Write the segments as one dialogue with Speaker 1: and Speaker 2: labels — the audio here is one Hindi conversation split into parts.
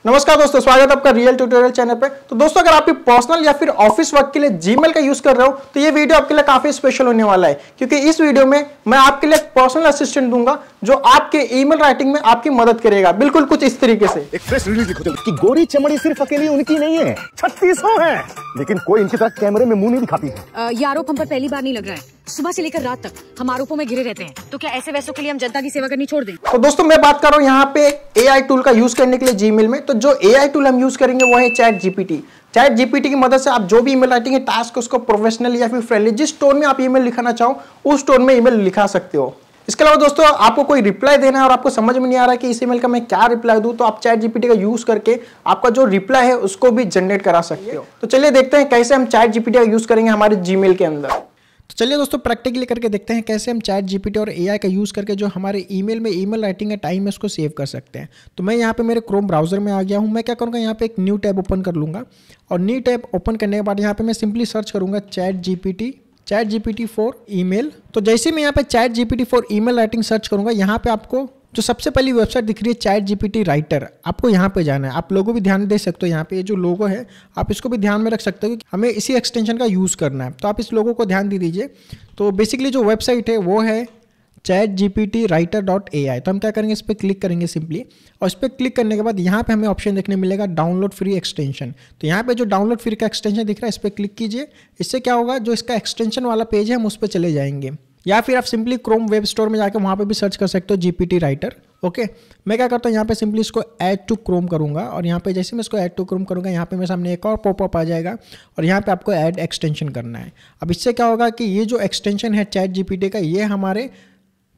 Speaker 1: नमस्कार दोस्तों, स्वागत है आपका रियल ट्यूटोरियल चैनल पे। तो दोस्तों, अगर आप पर्सनल या फिर ऑफिस वर्क के लिए जीमेल का यूज कर रहे हो तो ये वीडियो आपके लिए काफी स्पेशल होने वाला है, क्योंकि इस वीडियो में मैं आपके लिए एक पर्सनल असिस्टेंट दूंगा जो आपके ईमेल राइटिंग में आपकी मदद करेगा, बिल्कुल कुछ इस तरीके से।
Speaker 2: एक प्रेस रिलीज लिखो कि गोरी चमड़ी सिर्फ अकेली उनकी नहीं है, 3600 है, लेकिन कोई इनकी तरह कैमरे में मुंह नहीं दिखाती है।
Speaker 3: ये आरोप हम पर पहली बार नहीं लग रहा है। सुबह से लेकर रात तक हम आरोपों में घिरे रहते हैं, तो क्या ऐसे वैसों के लिए हम जनता की सेवा करनी छोड़ दें?
Speaker 1: तो दोस्तों, मैं बात कर रहा हूँ यहाँ पे एआई टूल का यूज करने के लिए जीमेल में। तो जो एआई टूल हम यूज करेंगे वो है चैट जीपीटी। चैट जीपीटी की मदद से आप जो भी ईमेल राइटिंग है टास्क उसको प्रोफेशनल या फिर फ्रेंडली, जिस टोन में आप ईमेल लिखाना चाहो उस टोन में ईमेल लिखा सकते हो। इसके अलावा दोस्तों, आपको कोई रिप्लाई देना है और आपको समझ में नहीं आ रहा है कि इस ईमेल का मैं क्या रिप्लाई दूं, तो आप चैट जीपीटी का यूज करके आपका जो रिप्लाई है उसको भी जनरेट करा सकते हो। तो चलिए देखते हैं कैसे हम चैट जीपीटी का यूज करेंगे हमारे जीमेल के अंदर। तो चलिए दोस्तों, प्रैक्टिकली करके देखते हैं कैसे हम चैट जीपीटी और एआई का यूज़ करके जो हमारे ईमेल में ईमेल राइटिंग का टाइम है उसको सेव कर सकते हैं। तो मैं यहाँ पे मेरे क्रोम ब्राउजर में आ गया हूँ। मैं क्या करूँगा, यहाँ पे एक न्यू टैब ओपन कर लूँगा और न्यू टैब ओपन करने के बाद यहाँ पे मैं सिंपली सर्च करूँगा चैट जीपीटी फॉर ईमेल। तो जैसे मैं यहाँ पे chat GPT for email writing search करूँगा, यहाँ पे आपको जो सबसे पहली वेबसाइट दिख रही है चैट जीपीटी राइटर, आपको यहाँ पे जाना है। आप लोगों भी ध्यान दे सकते हो, यहाँ पे जो लोगो है आप इसको भी ध्यान में रख सकते हो कि हमें इसी एक्सटेंशन का यूज़ करना है, तो आप इस लोगो को ध्यान दे दीजिए। तो बेसिकली जो वेबसाइट है वो है chatgptwriter.ai। तो हम क्या करेंगे, इस पर क्लिक करेंगे सिंपली, और इस पर क्लिक करने के बाद यहाँ पे हमें ऑप्शन देखने मिलेगा डाउनलोड फ्री एक्सटेंशन। तो यहाँ पे जो डाउनलोड फ्री का एक्सटेंशन दिख रहा है इस पर क्लिक कीजिए। इससे क्या होगा, जो इसका एक्सटेंशन वाला पेज है हम उस पर चले जाएंगे, या फिर आप सिंपली क्रोम वेब स्टोर में जाकर वहाँ पे भी सर्च कर सकते हो जीपीटी राइटर। ओके, मैं क्या करता हूँ, यहाँ पे सिंपली इसको ऐड टू क्रोम करूँगा, और यहाँ पे जैसे मैं इसको ऐड टू क्रोम करूँगा यहाँ पे मेरे सामने एक और पॉपअप आ जाएगा और यहाँ पे आपको ऐड एक्सटेंशन करना है। अब इससे क्या होगा कि ये जो एक्सटेंशन है चैट जीपीटी का ये हमारे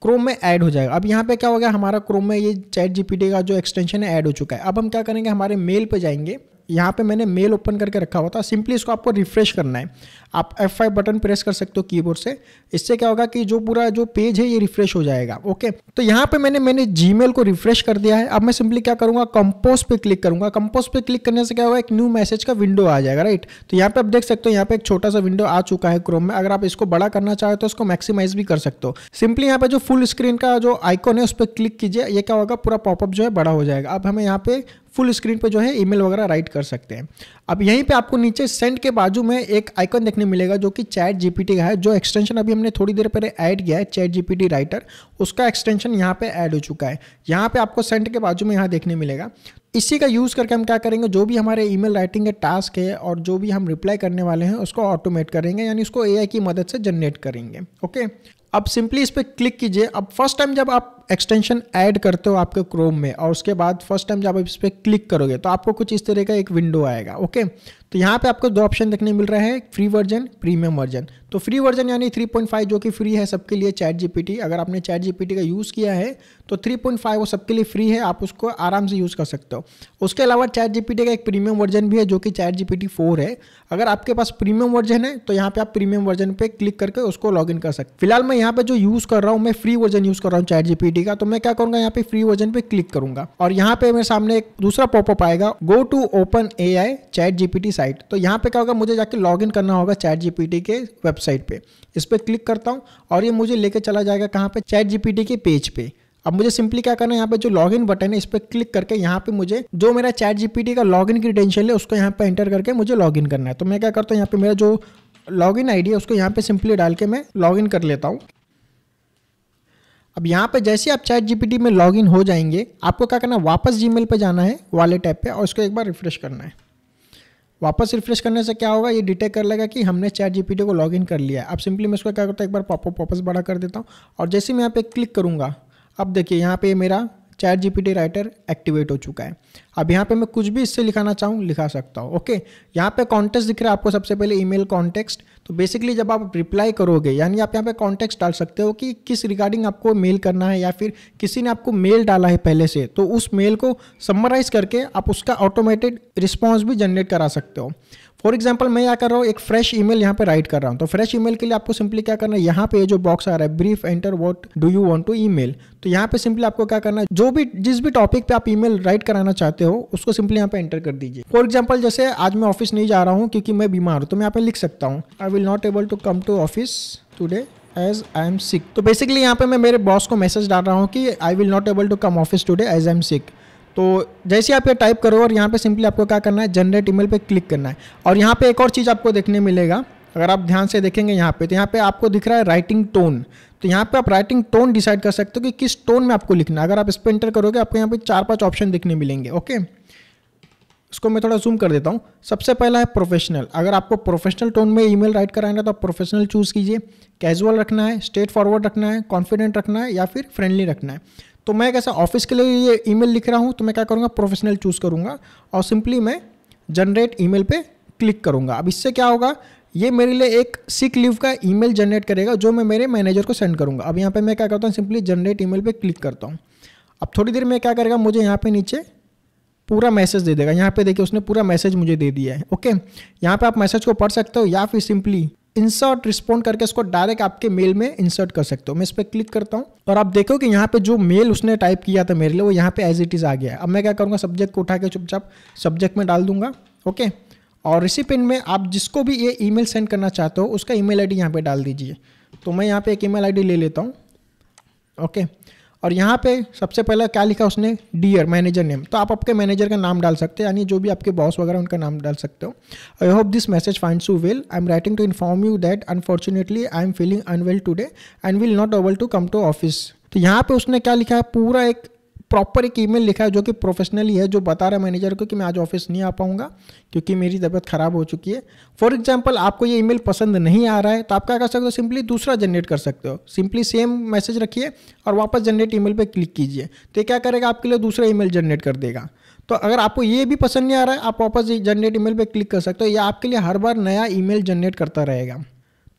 Speaker 1: क्रोम में ऐड हो जाएगा। अब यहाँ पे क्या हो गया, हमारा क्रोम में ये चैट जीपीटी का जो एक्सटेंशन है ऐड हो चुका है। अब हम क्या करेंगे, हमारे मेल पे जाएंगे। यहाँ पे मैंने मेल ओपन करके रखा हुआ था, सिंपली इसको आपको रिफ्रेश करना है। आप F5 बटन प्रेस कर सकते हो कीबोर्ड से। इससे क्या होगा कि जो पूरा जो पेज है ये रिफ्रेश हो जाएगा। ओके, तो यहाँ पे मैंने जीमेल को रिफ्रेश कर दिया है। अब मैं सिंपली क्या करूँगा, कंपोज पे क्लिक करूँगा। कंपोज पे क्लिक करने से क्या होगा, एक न्यू मैसेज का विंडो आ जाएगा, राइट। तो यहाँ पे आप देख सकते हो, यहाँ पे एक छोटा सा विंडो आ चुका है क्रोम में। अगर आप इसको बड़ा करना चाहे तो इसको मैक्सिमाइज भी कर सकते हो। सिंपली यहाँ पे जो फुल स्क्रीन का जो आइकॉन है उस पर क्लिक कीजिए, ये क्या होगा, पूरा पॉपअप जो है बड़ा हो जाएगा। अब हमें यहाँ पे फुल स्क्रीन पे जो है ईमेल वगैरह राइट कर सकते हैं। अब यहीं पे आपको नीचे सेंड के बाजू में एक आइकन देखने मिलेगा जो कि चैट जीपीटी का है। जो एक्सटेंशन अभी हमने थोड़ी देर पहले ऐड किया है चैट जीपीटी राइटर, उसका एक्सटेंशन यहाँ पे ऐड हो चुका है। यहाँ पे आपको सेंड के बाजू में यहाँ देखने मिलेगा। इसी का यूज़ करके हम क्या करेंगे, जो भी हमारे ईमेल राइटिंग के टास्क है और जो भी हम रिप्लाई करने वाले हैं उसको ऑटोमेट करेंगे, यानी उसको एआई की मदद से जनरेट करेंगे। ओके, अब सिंपली इस पर क्लिक कीजिए। अब फर्स्ट टाइम जब आप एक्सटेंशन ऐड करते हो आपके क्रोम में और उसके बाद फर्स्ट टाइम जब आप इस पर क्लिक करोगे तो आपको कुछ इस तरह का एक विंडो आएगा। ओके, तो यहाँ पे आपको दो ऑप्शन देखने मिल रहा है, फ्री वर्जन, प्रीमियम वर्जन। तो फ्री वर्जन यानी 3.5 जो कि फ्री है सबके लिए चैट जीपीटी। अगर आपने चैट जीपीटी का यूज़ किया है तो 3.5 वो सबके लिए फ्री है, आप उसको आराम से यूज़ कर सकते हो। उसके अलावा चैट जीपीटी का एक प्रीमियम वर्जन भी है जो कि चैट जीपीटी 4 है। अगर आपके पास प्रीमियम वर्जन है तो यहाँ पे आप प्रीमियम वर्जन पे क्लिक करके उसको लॉगिन कर सकते। फिलहाल मैं यहाँ पे जो यूज़ कर रहा हूँ, मैं फ्री वर्जन यूज़ कर रहा हूँ चैट जीपीटी का। तो मैं क्या करूँगा, यहाँ पे फ्री वर्जन पे क्लिक करूँगा और यहाँ पे मेरे सामने एक दूसरा पॉपअप आएगा, go to OpenAI ChatGPT site. तो यहाँ पे क्या होगा, मुझे जाके लॉगिन करना होगा चैट जीपीटी के वेबसाइट पे। इस पर क्लिक करता हूँ और ये मुझे लेके चला जाएगा कहाँ पे, चैट जीपीटी के पेज पे। अब मुझे सिंपली क्या करना है, यहाँ पे जो लॉगिन बटन है इस पर क्लिक करके यहाँ पे मुझे जो मेरा चैट जीपीटी का लॉगिन क्रेडेंशियल है उसको यहाँ पे एंटर करके मुझे लॉगिन करना है। तो मैं क्या करता हूँ, यहाँ पे मेरा जो लॉगिन आईडी है उसको यहाँ पे सिंपली डाल के मैं लॉगिन कर लेता हूँ। अब यहाँ पे जैसे आप चैट जीपीटी में लॉगिन हो जाएंगे, आपको क्या करना है, वापस जीमेल पे जाना है वॉलेट ऐप पे और उसको एक बार रिफ्रेश करना है। वापस रिफ्रेश करने से क्या होगा, ये डिटेक्ट कर लेगा कि हमने चैट जीपीटी को लॉगिन कर लिया है। अब सिंपली मैं इसको क्या करता हूँ, एक बार पॉपअप वापस बड़ा कर देता हूँ और जैसे मैं यहाँ पे क्लिक करूँगा, अब देखिए यहाँ पे मेरा चैट जीपीटी राइटर एक्टिवेट हो चुका है। अब यहाँ पे मैं कुछ भी इससे लिखाना चाहूँ लिखा सकता हूँ। ओके, यहाँ पे कॉन्टेक्स्ट दिख रहा है आपको सबसे पहले, ईमेल कॉन्टेक्स्ट। तो बेसिकली जब आप रिप्लाई करोगे यानी आप यहाँ पे कॉन्टेक्स्ट डाल सकते हो कि किस रिगार्डिंग आपको मेल करना है, या फिर किसी ने आपको मेल डाला है पहले से तो उस मेल को समराइज करके आप उसका ऑटोमेटेड रिस्पॉन्स भी जनरेट करा सकते हो। फॉर एग्जाम्पल मैं क्या कर रहा हूँ, एक फ्रेश ईमेल यहाँ पे राइट कर रहा हूँ। तो फ्रेश ईमेल के लिए आपको सिंपली क्या करना है, यहाँ पे जो बॉक्स आ रहा है brief enter what do you want to email, तो यहाँ पे सिंपली आपको क्या करना है, जो भी जिस भी टॉपिक पे आप ईमेल राइट कराना चाहते हो उसको सिंपली यहाँ पे एंटर कर दीजिए। फॉर एग्जाम्पल जैसे आज मैं ऑफिस नहीं जा रहा हूँ क्योंकि मैं बीमार हूँ, तो मैं यहाँ पे लिख सकता हूँ I will not able to come to office today as I am sick. तो बेसिकली यहाँ पे मैं मेरे बॉस को मैसेज डाल रहा हूँ कि I will not able to come office today as I am sick. तो जैसे आप ये टाइप करो और यहाँ पे सिंपली आपको क्या करना है, जनरेट ईमेल पे क्लिक करना है। और यहाँ पे एक और चीज़ आपको देखने मिलेगा, अगर आप ध्यान से देखेंगे यहाँ पे, तो यहाँ पे आपको दिख रहा है राइटिंग टोन। तो यहाँ पे आप राइटिंग टोन डिसाइड कर सकते हो कि किस टोन में आपको लिखना है। अगर आप इस पर एंटर करोगे आपको यहाँ पे 4-5 ऑप्शन दिखने मिलेंगे। ओके, इसको मैं थोड़ा जूम कर देता हूँ। सबसे पहला है प्रोफेशनल। अगर आपको प्रोफेशनल टोन में ईमेल राइट कराना है तो आप प्रोफेशनल चूज़ कीजिए। कैजुअल रखना है, स्ट्रेट फॉरवर्ड रखना है, कॉन्फिडेंट रखना है या फिर फ्रेंडली रखना है। तो मैं कैसा ऑफिस के लिए ये ईमेल लिख रहा हूँ तो मैं क्या करूँगा, प्रोफेशनल चूज़ करूँगा और सिंपली मैं जनरेट ईमेल पे क्लिक करूँगा। अब इससे क्या होगा, ये मेरे लिए एक सिक लीव का ईमेल जनरेट करेगा जो मैं मेरे मैनेजर को सेंड करूँगा। अब यहाँ पे मैं क्या करता हूँ, सिंपली जनरेट ईमेल पे क्लिक करता हूँ। अब थोड़ी देर में क्या करेगा, मुझे यहाँ पे नीचे पूरा मैसेज दे देगा। यहाँ पे देखिए उसने पूरा मैसेज मुझे दे दिया है। ओके, यहाँ पे आप मैसेज को पढ़ सकते हो या फिर सिंपली इंसर्ट रिस्पॉन्ड करके इसको डायरेक्ट आपके मेल में इंसर्ट कर सकते हो। मैं इस पर क्लिक करता हूँ और आप देखो कि यहाँ पे जो मेल उसने टाइप किया था मेरे लिए वो यहाँ पे एज इट इज़ आ गया है। अब मैं क्या करूँगा, सब्जेक्ट को उठा के चुपचाप सब्जेक्ट में डाल दूंगा। ओके, और रिसिपेंट में आप जिसको भी ये ईमेल सेंड करना चाहते हो उसका ईमेल आईडी यहाँ पे डाल दीजिए। तो मैं यहाँ पे एक ईमेल आईडी ले लेता हूँ। ओके, और यहाँ पे सबसे पहले क्या लिखा उसने, डियर मैनेजर नेम। तो आप आपके मैनेजर का नाम डाल सकते हैं, यानी जो भी आपके बॉस वगैरह उनका नाम डाल सकते हो। I hope this message finds you well, I am writing to inform you that unfortunately I am feeling unwell today and will not able to come to office. तो यहाँ पे उसने क्या लिखा है, पूरा एक प्रॉपर एक ईमेल लिखा है जो कि प्रोफेशनली है, जो बता रहा है मैनेजर को कि मैं आज ऑफिस नहीं आ पाऊंगा क्योंकि मेरी तबीयत खराब हो चुकी है। फॉर एग्जांपल आपको ये ईमेल पसंद नहीं आ रहा है तो आप क्या कर सकते हो, सिंपली दूसरा जनरेट कर सकते हो। सिंपली सेम मैसेज रखिए और वापस जनरेट ईमेल पे क्लिक कीजिए, तो ये क्या करेगा, आपके लिए दूसरा ईमेल जनरेट कर देगा। तो अगर आपको ये भी पसंद नहीं आ रहा है आप वापस जनरेट ईमेल पे क्लिक कर सकते हो, या आपके लिए हर बार नया ईमेल जनरेट करता रहेगा।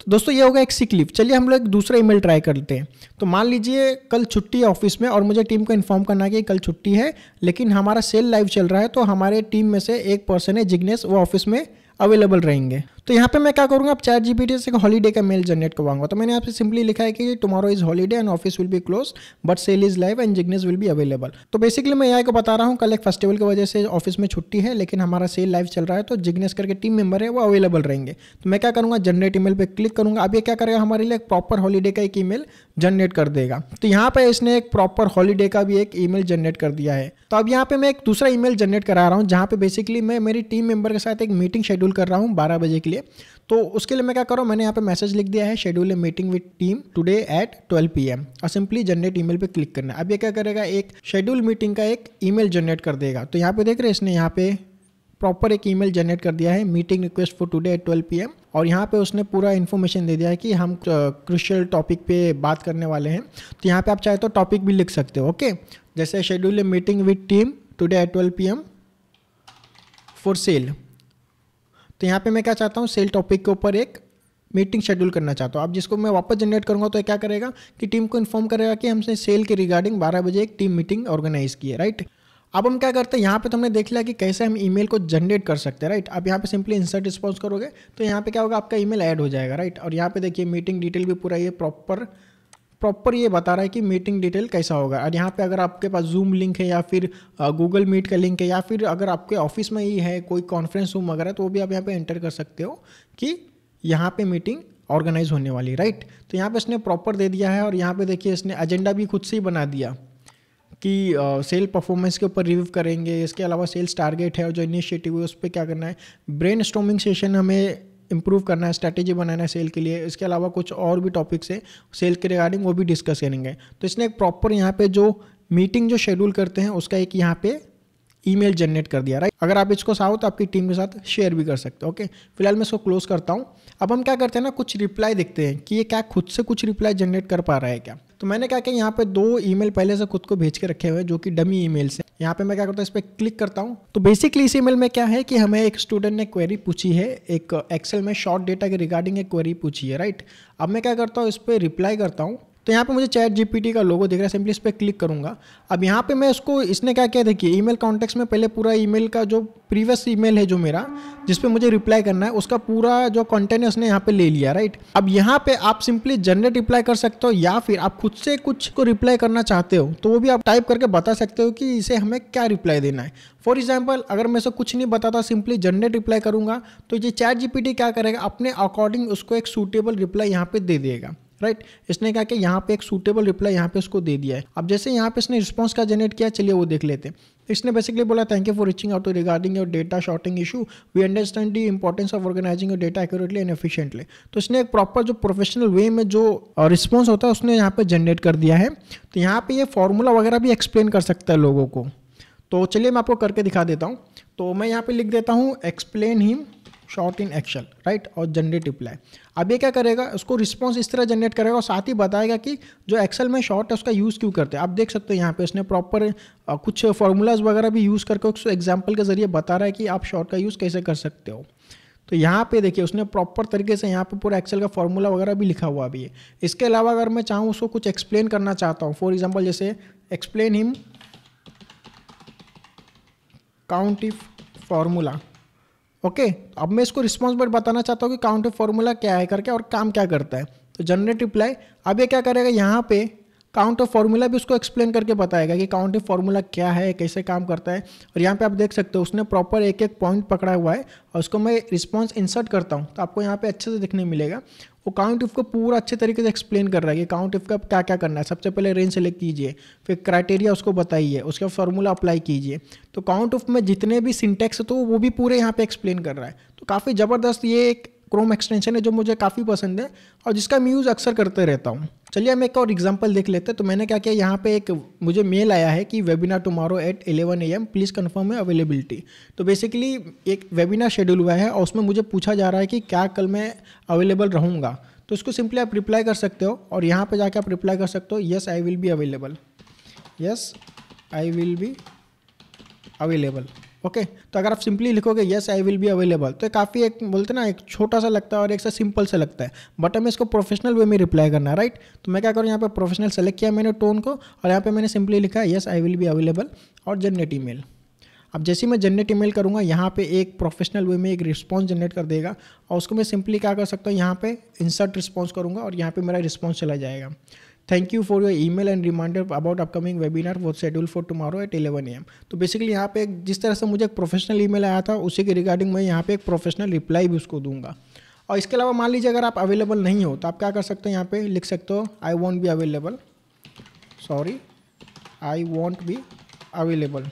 Speaker 1: तो दोस्तों ये होगा एक सिक लीव। चलिए हम लोग दूसरा ईमेल ट्राई करते हैं। तो मान लीजिए कल छुट्टी है ऑफिस में और मुझे टीम को इन्फॉर्म करना है कि कल छुट्टी है, लेकिन हमारा सेल लाइव चल रहा है, तो हमारे टीम में से एक पर्सन है जिग्नेश, वो ऑफिस में अवेलेबल रहेंगे। तो यहाँ पे मैं क्या करूँगा, अब चैट जीपीटी से हॉलीडे का मेल जनरेट करवाऊंगा। तो मैंने यहाँ पे सिंपली लिखा है कि tomorrow is holiday and office will be close but sale is live and Jignesh will be available. तो बेसिकली मैं यहाँ को बता रहा हूँ कल एक फेस्टिवल की वजह से ऑफिस में छुट्टी है, लेकिन हमारा सेल लाइव चल रहा है, तो जिग्नेश करके टीम मेंबर है वो अवेलेबल रहेंगे। तो मैं क्या करूँगा, जनरेट ईमेल पे क्लिक करूँगा। अब ये क्या करेगा, हमारे लिए एक प्रॉपर हॉलीडे का एक ईमेल जनरेट कर देगा। तो यहाँ पे इसने एक प्रॉपर हॉलीडे का भी एक ईमेल जनरेट कर दिया है। तो अब यहाँ पे मैं एक दूसरा ईमेल जनरेट करा रहा हूँ जहाँ पे बेसिकली मैं मेरी टीम मेंबर के साथ एक मीटिंग शेड्यूल कर रहा हूँ 12 बजे के लिए। तो उसके लिए मैं क्या कर रहा हूँ, मैंने यहाँ पे मैसेज लिख दिया है, schedule a meeting with team today at 12 PM और सिंपली जनरेट ईमेल पे क्लिक करना है। अब ये क्या करेगा, एक शेड्यूल मीटिंग का एक ईमेल जनरेट कर देगा। तो यहाँ पे देख रहे हैं इसने यहाँ पे प्रॉपर एक ईमेल जनरेट कर दिया है, meeting request for today at 12 PM, और यहाँ पे उसने पूरा इन्फॉर्मेशन दे दिया है कि हम क्रूशियल टॉपिक पे बात करने वाले हैं। तो यहाँ पे आप चाहे तो टॉपिक भी लिख सकते हो। ओके, जैसे schedule a meeting with team today at 12 PM for sale. तो यहाँ पे मैं क्या चाहता हूँ, सेल टॉपिक के ऊपर एक मीटिंग शेड्यूल करना चाहता हूँ। अब जिसको मैं वापस जनरेट करूँगा तो क्या करेगा कि टीम को इन्फॉर्म करेगा कि हमने सेल के रिगार्डिंग 12 बजे एक टीम मीटिंग ऑर्गेनाइज की है। राइट, अब हम क्या करते हैं, यहाँ पे तो हमने देख लिया कि कैसे हम ईमेल को जनरेट कर सकते हैं। राइट, अब यहाँ पे सिंपली इंसर्ट रिस्पॉन्स करोगे तो यहाँ पे क्या होगा, आपका ईमेल ऐड हो जाएगा। राइट, और यहाँ पे देखिए मीटिंग डिटेल भी पूरा ये प्रॉपर ये बता रहा है कि मीटिंग डिटेल कैसा होगा। और यहाँ पे अगर आपके पास जूम लिंक है या फिर गूगल मीट का लिंक है या फिर अगर आपके ऑफिस में ही है कोई कॉन्फ्रेंस रूम वगैरह, तो वो भी आप यहाँ पे एंटर कर सकते हो कि यहाँ पे मीटिंग ऑर्गेनाइज होने वाली। राइट, तो यहाँ पे इसने प्रॉपर दे दिया है और यहाँ पे देखिए इसने एजेंडा भी खुद से ही बना दिया कि सेल परफॉर्मेंस के ऊपर रिव्यू करेंगे। इसके अलावा सेल्स टारगेट है और जो इनिशिएटिव है उस पर क्या करना है, ब्रेनस्टॉर्मिंग सेशन हमें इंप्रूव करना है, स्ट्रैटेजी बनाना है सेल के लिए। इसके अलावा कुछ और भी टॉपिक्स है सेल के रिगार्डिंग, वो भी डिस्कस करेंगे। तो इसने एक प्रॉपर यहाँ पे जो मीटिंग जो शेड्यूल करते हैं उसका एक यहाँ पे ईमेल जनरेट कर दिया। राइट, अगर आप इसको चाहो तो आपकी टीम के साथ शेयर भी कर सकते हो। ओके, फिलहाल मैं इसको क्लोज करता हूँ। अब हम क्या करते हैं ना, कुछ रिप्लाई देखते हैं कि ये क्या खुद से कुछ रिप्लाई जनरेट कर पा रहा है क्या। तो मैंने क्या किया, यहाँ पे 2 ईमेल पहले से खुद को भेज के रखे हुए जो कि डमी ईमेल्स हैं। यहाँ पे मैं क्या करता हूँ, इस पर क्लिक करता हूँ। तो बेसिकली इस ईमेल में क्या है कि हमें एक स्टूडेंट ने क्वेरी पूछी है, एक एक्सेल में शॉर्ट डेटा के रिगार्डिंग एक क्वेरी पूछी है। राइट, अब मैं क्या करता हूँ, इस पर रिप्लाई करता हूँ। तो यहाँ पे मुझे चैट जीपीटी का लोगो दिख रहा है, सिंपली इस पर क्लिक करूँगा। अब यहाँ पे मैं उसको, इसने क्या किया देखिए, ईमेल कॉन्टेक्स्ट में पहले पूरा ईमेल का जो प्रीवियस ईमेल है जो मेरा जिस पे मुझे रिप्लाई करना है उसका पूरा जो कंटेंट है उसने यहाँ पे ले लिया। राइट, अब यहाँ पे आप सिंपली जनरेट रिप्लाई कर सकते हो या फिर आप खुद से कुछ को रिप्लाई करना चाहते हो तो वो भी आप टाइप करके बता सकते हो कि इसे हमें क्या रिप्लाई देना है। फॉर एग्जाम्पल अगर मैं इसे कुछ नहीं बताता, सिंपली जनरेट रिप्लाई करूँगा तो ये चैट जीपीटी क्या करेगा, अपने अकॉर्डिंग उसको एक सूटेबल रिप्लाई यहाँ पे दे देगा। राइट, इसने क्या किया, यहाँ पे एक सूटेबल रिप्लाई यहाँ पे उसको दे दिया है। अब जैसे यहाँ पे इसने रिस्पॉन्स का जनरेट किया, चलिए वो देख लेते हैं। इसने बेसिकली बोला thank you for reaching out regarding your data sorting issue, we understand the importance of organising your data accurately and efficiently. तो इसने एक प्रॉपर जो प्रोफेशनल वे में जो रिस्पॉन्स होता है उसने यहाँ पे जनरेट कर दिया है। तो यहाँ पे ये फॉर्मूला वगैरह भी एक्सप्लेन कर सकता है लोगों को। तो चलिए मैं आपको करके दिखा देता हूँ। तो मैं यहाँ पे लिख देता हूँ explain him sort in Excel, right, और जनरेट रिप्लाई। अब ये क्या करेगा, उसको रिस्पॉन्स इस तरह जनरेट करेगा और साथ ही बताएगा कि जो एक्सेल में शॉर्ट है उसका यूज़ क्यों करते हैं। आप देख सकते हो यहाँ पे उसने प्रॉपर कुछ फॉर्मूलाज वगैरह भी यूज़ करके उसको एग्जाम्पल के जरिए बता रहा है कि आप शॉर्ट का यूज़ कैसे कर सकते हो। तो यहाँ पे देखिए उसने प्रॉपर तरीके से यहाँ पे पूरा एक्सेल का फॉर्मूला वगैरह भी लिखा हुआ भी है। इसके अलावा अगर मैं चाहूँ उसको कुछ एक्सप्लेन करना चाहता हूँ, फॉर एग्जाम्पल जैसे explain him count if formula, okay. अब मैं इसको रिस्पॉन्स बताना चाहता हूँ कि काउंट इफ फॉर्मूला क्या है करके और काम क्या करता है। तो जनरेट रिप्लाई, अब ये क्या करेगा, यहाँ पे काउंट ऑफ फॉर्मूला भी उसको एक्सप्लेन करके बताएगा कि काउंट ऑफ फॉर्मूला क्या है, कैसे काम करता है। और यहाँ पे आप देख सकते हो उसने प्रॉपर एक एक पॉइंट पकड़ा हुआ है और उसको मैं रिस्पॉन्स इंसर्ट करता हूँ तो आपको यहाँ पे अच्छे से दिखने मिलेगा। वो काउंट इफ को पूरा अच्छे तरीके से एक्सप्लेन कर रहा है कि काउंट इफ का क्या क्या करना है। सबसे पहले रेंज सेलेक्ट कीजिए, फिर क्राइटेरिया उसको बताइए, उसका फॉर्मूला अप्लाई कीजिए। तो काउंट ऑफ में जितने भी सिंटेक्स तो वो भी पूरे यहाँ पे एक्सप्लेन कर रहा है। तो काफ़ी ज़बरदस्त ये एक क्रोम एक्सटेंशन है जो मुझे काफ़ी पसंद है और जिसका मैं यूज़ अक्सर करते रहता हूँ। चलिए हम एक और एग्जांपल देख लेते हैं। तो मैंने क्या किया, यहाँ पे एक मुझे मेल आया है कि webinar tomorrow at 11 AM please confirm है अवेलेबिलिटी। तो बेसिकली एक वेबिनार शेड्यूल हुआ है और उसमें मुझे पूछा जा रहा है कि क्या कल मैं अवेलेबल रहूँगा। तो इसको सिंपली आप रिप्लाई कर सकते हो और यहाँ पे जाके आप रिप्लाई कर सकते हो yes I will be available, yes I will be available, okay. तो अगर आप सिंपली लिखोगे yes I will be available तो काफ़ी एक बोलते ना एक छोटा सा लगता है और एक सा सिंपल सा लगता है, बट हमें इसको प्रोफेशनल वे में रिप्लाई करना है, राइट। तो मैं क्या करूँ, यहाँ पे प्रोफेशनल सेलेक्ट किया मैंने टोन को और यहाँ पे मैंने सिंपली लिखा yes I will be available और जनरेट ईमेल। अब जैसे ही मैं जनरेट ईमेल करूँगा यहाँ पे एक प्रोफेशनल वे में एक रिस्पॉन्स जनरेट कर देगा और उसको मैं सिंपली क्या कर सकता हूँ, यहाँ पे इंसर्ट रिस्पॉन्स करूँगा और यहाँ पे मेरा रिस्पॉन्स चला जाएगा। Thank you for your email and reminder about upcoming webinar वो schedule for tomorrow at 11 AM। तो बेसिकली यहाँ पे जिस तरह से मुझे एक प्रोफेशनल ईमेल आया था उसी के रिगार्डिंग मैं यहाँ पे एक प्रोफेशनल रिप्लाई भी उसको दूंगा। और इसके अलावा मान लीजिए अगर आप अवेलेबल नहीं हो तो आप क्या कर सकते हो, यहाँ पे लिख सकते हो I want be available, sorry I want be available,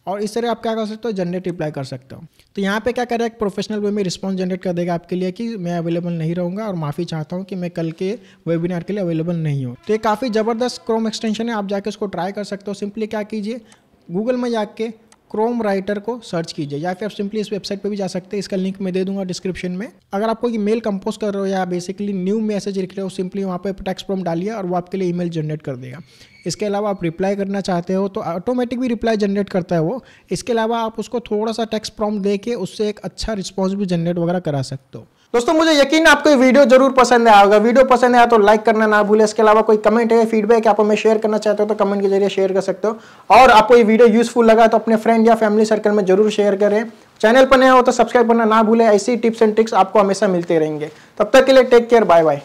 Speaker 1: और इस तरह आप क्या कर सकते हो, जनरेट रिप्लाई कर सकते हो। तो यहाँ पे क्या करेगा, एक प्रोफेशनल वे में रिस्पॉन्स जनरेट कर देगा आपके लिए कि मैं अवेलेबल नहीं रहूँगा और माफ़ी चाहता हूँ कि मैं कल के वेबिनार के लिए अवेलेबल नहीं हूँ। तो ये काफ़ी ज़बरदस्त क्रोम एक्सटेंशन है, आप जाके उसको ट्राई कर सकते हो। सिंपली क्या कीजिए, गूगल में जाके क्रोम राइटर को सर्च कीजिए या फिर आप सिंपली इस वेबसाइट पे भी जा सकते हैं, इसका लिंक मैं दे दूंगा डिस्क्रिप्शन में। अगर आप कोई मेल कंपोज कर रहे हो या बेसिकली न्यू मैसेज लिख रहे हो, सिंपली वहाँ पे टेक्स्ट प्रॉम्प्ट डालिए और वो आपके लिए ईमेल जनरेट कर देगा। इसके अलावा आप रिप्लाई करना चाहते हो तो ऑटोमेटिक भी रिप्लाई जनरेट करता है वो। इसके अलावा आप उसको थोड़ा सा टेक्स्ट प्रॉम्प्ट दे के उससे एक अच्छा रिस्पॉन्स भी जनरेट वगैरह करा सकते हो। दोस्तों मुझे यकीन है आपको ये वीडियो जरूर पसंद आया होगा। वीडियो पसंद आया तो लाइक करना ना भूलें। इसके अलावा कोई कमेंट है, फीडबैक आप हमें शेयर करना चाहते हो तो कमेंट के जरिए शेयर कर सकते हो। और आपको ये वीडियो यूजफुल लगा तो अपने फ्रेंड या फैमिली सर्कल में जरूर शेयर करें। चैनल पर नए हो तो सब्सक्राइब करना ना भूलें। ऐसी टिप्स एंड ट्रिक्स आपको हमेशा मिलते रहेंगे। तब तक के लिए टेक केयर, बाय बाय।